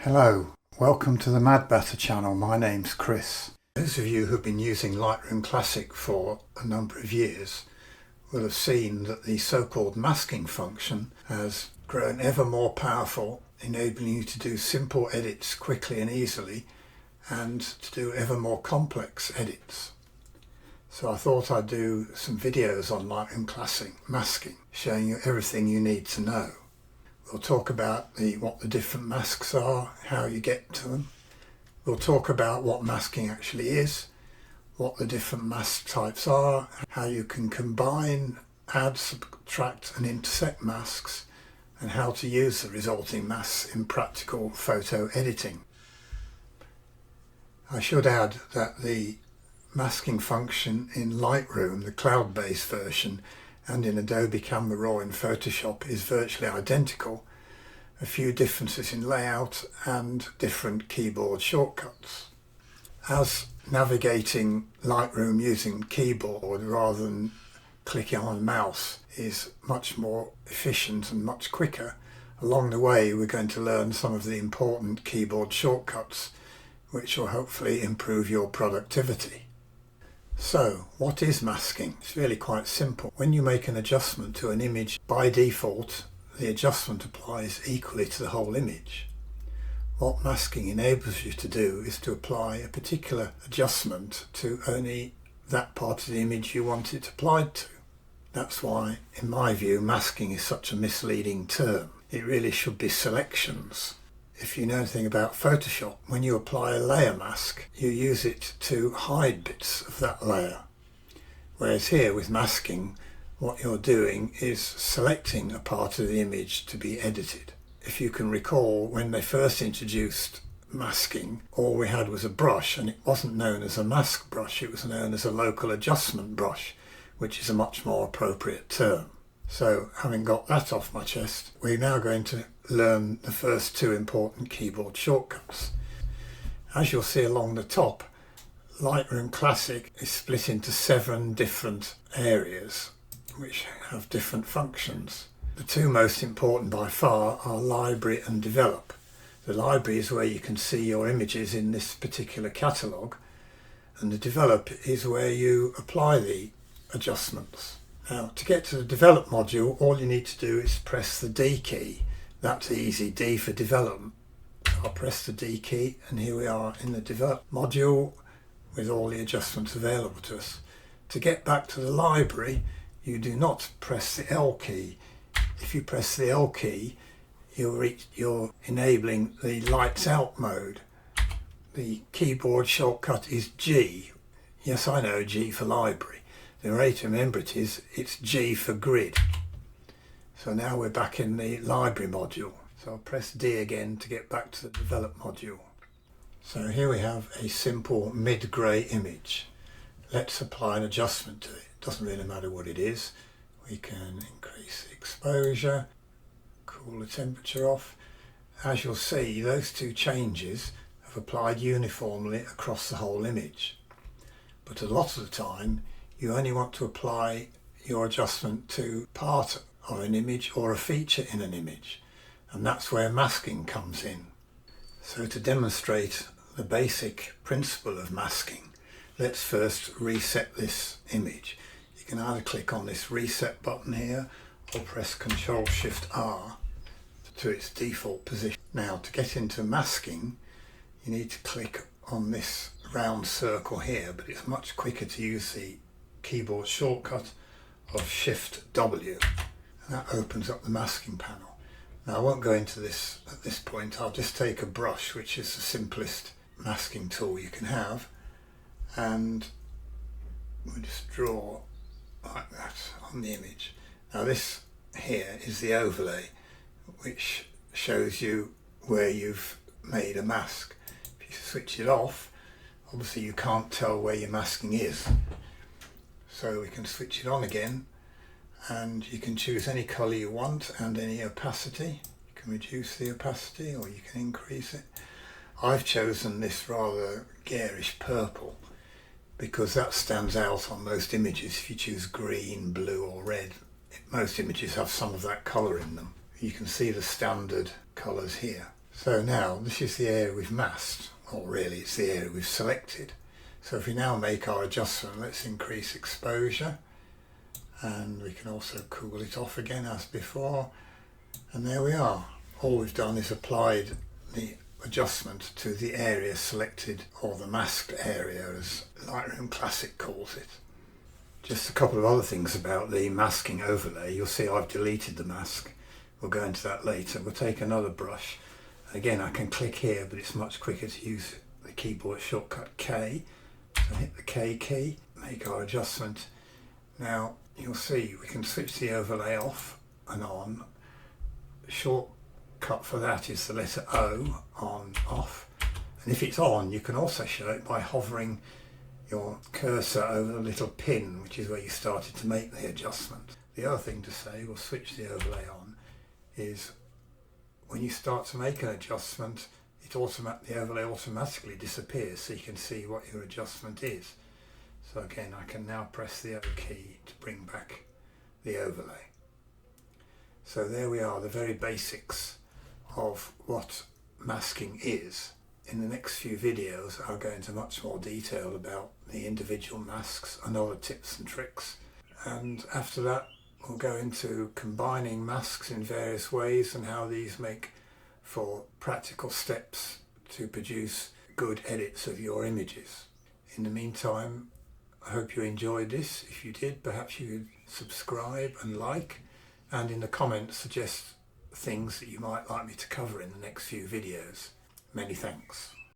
Hello, welcome to the Mad Batter channel. My name's Chris. Those of you who've been using Lightroom Classic for a number of years will have seen that the so-called masking function has grown ever more powerful, enabling you to do simple edits quickly and easily and to do ever more complex edits. So I thought I'd do some videos on Lightroom Classic masking, showing you everything you need to know. We'll talk about what the different masks are, how you get to them. We'll talk about what masking actually is, what the different mask types are, how you can combine, add, subtract and intersect masks, and how to use the resulting masks in practical photo editing. I should add that the masking function in Lightroom, the cloud-based version, and in Adobe Camera Raw in Photoshop is virtually identical. A few differences in layout and different keyboard shortcuts. As navigating Lightroom using keyboard rather than clicking on a mouse is much more efficient and much quicker, along the way we're going to learn some of the important keyboard shortcuts which will hopefully improve your productivity. So, what is masking? It's really quite simple. When you make an adjustment to an image, by default, the adjustment applies equally to the whole image. What masking enables you to do is to apply a particular adjustment to only that part of the image you want it applied to. That's why, in my view, masking is such a misleading term. It really should be selections. If you know anything about Photoshop, when you apply a layer mask, you use it to hide bits of that layer. Whereas here with masking, what you're doing is selecting a part of the image to be edited. If you can recall, when they first introduced masking, all we had was a brush, and it wasn't known as a mask brush, it was known as a local adjustment brush, which is a much more appropriate term. So, having got that off my chest, we're now going to learn the first two important keyboard shortcuts. As you'll see along the top, Lightroom Classic is split into 7 different areas which have different functions. The two most important by far are Library and Develop. The Library is where you can see your images in this particular catalogue, and the Develop is where you apply the adjustments. Now, to get to the Develop module, all you need to do is press the D key. That's easy, D for development. I'll press the D key and here we are in the Develop module with all the adjustments available to us. To get back to the library, you do not press the L key. If you press the L key, you're enabling the lights out mode. The keyboard shortcut is G. Yes, I know, G for library. The way to remember it is, it's G for grid. So now we're back in the library module. So I'll press D again to get back to the develop module. So here we have a simple mid-grey image. Let's apply an adjustment to it. It doesn't really matter what it is. We can increase the exposure, cool the temperature off. As you'll see, those two changes have applied uniformly across the whole image. But a lot of the time, you only want to apply your adjustment to part of an image or a feature in an image, and that's where masking comes in. So to demonstrate the basic principle of masking, let's first reset this image. You can either click on this reset button here or press Ctrl+Shift+R to its default position. Now, to get into masking, you need to click on this round circle here, but it's much quicker to use the keyboard shortcut of Shift+W. That opens up the masking panel. Now I won't go into this at this point. I'll just take a brush, which is the simplest masking tool you can have, and we'll just draw like that on the image. Now this here is the overlay, which shows you where you've made a mask. If you switch it off, obviously you can't tell where your masking is. So we can switch it on again, and you can choose any colour you want and any opacity. You can reduce the opacity or you can increase it. I've chosen this rather garish purple because that stands out on most images. If you choose green, blue or red, most images have some of that colour in them. You can see the standard colours here. So now this is the area we've masked, or really it's the area we've selected. So if we now make our adjustment, let's increase exposure, and we can also cool it off again as before, and there we are. All we've done is applied the adjustment to the area selected, or the masked area as Lightroom Classic calls it. Just a couple of other things about the masking overlay. You'll see I've deleted the mask. We'll go into that later. We'll take another brush. Again, I can click here, but it's much quicker to use the keyboard shortcut K. So hit the K key, make our adjustment. Now you'll see we can switch the overlay off and on. The shortcut for that is the letter O, on, off. And if it's on, you can also show it by hovering your cursor over the little pin, which is where you started to make the adjustment. The other thing to say, we'll switch the overlay on, is when you start to make an adjustment, the overlay automatically disappears, so you can see what your adjustment is. So again, I can now press the O key to bring back the overlay. So there we are, the very basics of what masking is. In the next few videos I'll go into much more detail about the individual masks and other tips and tricks, and after that we'll go into combining masks in various ways and how these make for practical steps to produce good edits of your images. In the meantime, I hope you enjoyed this. If you did, perhaps you could subscribe and like, and in the comments suggest things that you might like me to cover in the next few videos. Many thanks.